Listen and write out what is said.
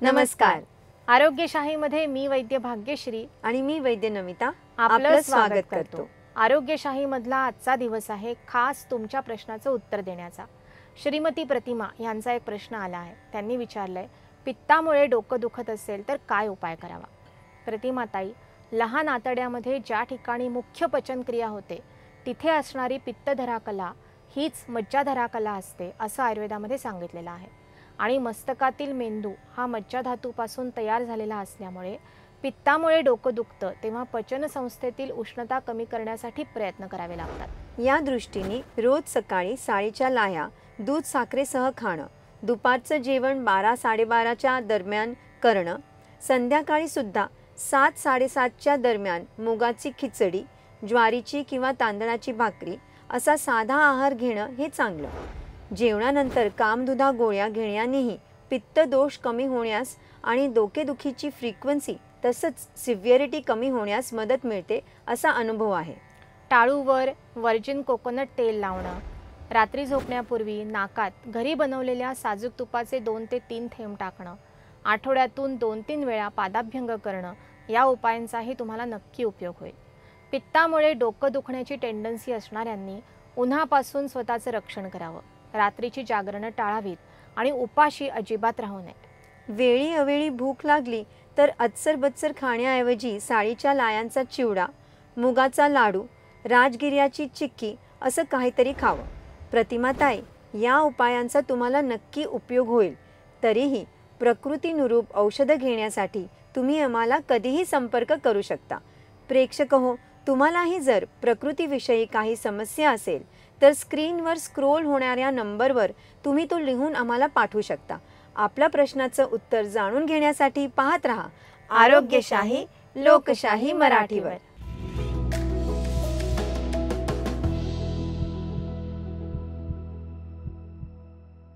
नमस्कार. आरोग्यशाहीमध्ये मी वैद्य भाग्यश्री आणि मी वैद्य नमिता आपलं स्वागत करतो. आरोग्यशाहीमधला आजचा दिवस आहे खास तुमच्या प्रश्नाचं उत्तर देण्याचा. श्रीमती प्रतिमा यांचा एक प्रश्न आला आहे. त्यांनी विचारलंय, पित्तामुळे डोकं दुखत असेल तर काय उपाय करावा? प्रतिमा ताई, लहान आतड्यामध्ये ज्या ठिकाणी मुख्य पचनक्रिया होते तिथे असणारी पित्तधरा कला हीच मज्जाधरा कला असते असं आयुर्वेदामध्ये सांगितलेलं आहे. आणि मस्तकातील मेंदू हा मज्जाधातूपासून तयार झालेला असल्यामुळे पित्तामुळे डोकं दुखतं तेव्हा पचनसंस्थेतील उष्णता कमी करण्यासाठी प्रयत्न करावे लागतात. या दृष्टीने रोज सकाळी साळीच्या लाह्या दूध साखरेसह खाणं, दुपारचं जेवण 12-12:30च्या दरम्यान करणं, संध्याकाळी सुद्धा 7-7:30च्या दरम्यान मुगाची खिचडी, ज्वारीची किंवा तांदळाची भाकरी असा साधा आहार घेणं हे चांगलं. जेवणानंतर कामधुदा गोळ्या घेण्यानेही पित्तदोष कमी होण्यास आणि डोकेदुखीची फ्रिक्वेन्सी तसंच सिव्हिअरिटी कमी होण्यास मदत मिळते असा अनुभव आहे. टाळूवर व्हर्जिन कोकोनट तेल लावणं, रात्री झोपण्यापूर्वी नाकात घरी बनवलेल्या साजूक तुपाचे 2 ते 3 थेंब टाकणं, आठवड्यातून 2-3 वेळा पादाभ्यंग करणं या उपायांचाही तुम्हाला नक्की उपयोग होईल. पित्तामुळे डोकं दुखण्याची टेंडन्सी असणाऱ्यांनी उन्हापासून स्वतःचं रक्षण करावं, रात्रीची जागरणं टाळावीत आणि उपाशी अजिबात राहू नये. वेळी अवेळी भूक लागली तर अत्सरबत्सर खाण्याऐवजी साळीच्या लायांचा चिवडा, मुगाचा लाडू, राजगिर्याची चिक्की असं काहीतरी खावं. प्रतिमाताई, या उपायांचा तुम्हाला नक्की उपयोग होईल. तरीही प्रकृतीनुरूप औषधं घेण्यासाठी तुम्ही आम्हाला कधीही संपर्क करू शकता. प्रेक्षक हो, तुम्हालाही जर प्रकृतीविषयी काही समस्या असेल तर स्क्रीनवर स्क्रोल होणाऱ्या नंबरवर तुम्ही तो लिहून आम्हाला पाठवू शकता. आपल्या प्रश्नाचं उत्तर जाणून घेण्यासाठी पाहत रहा आरोग्यशाही लोकशाही मराठीवर.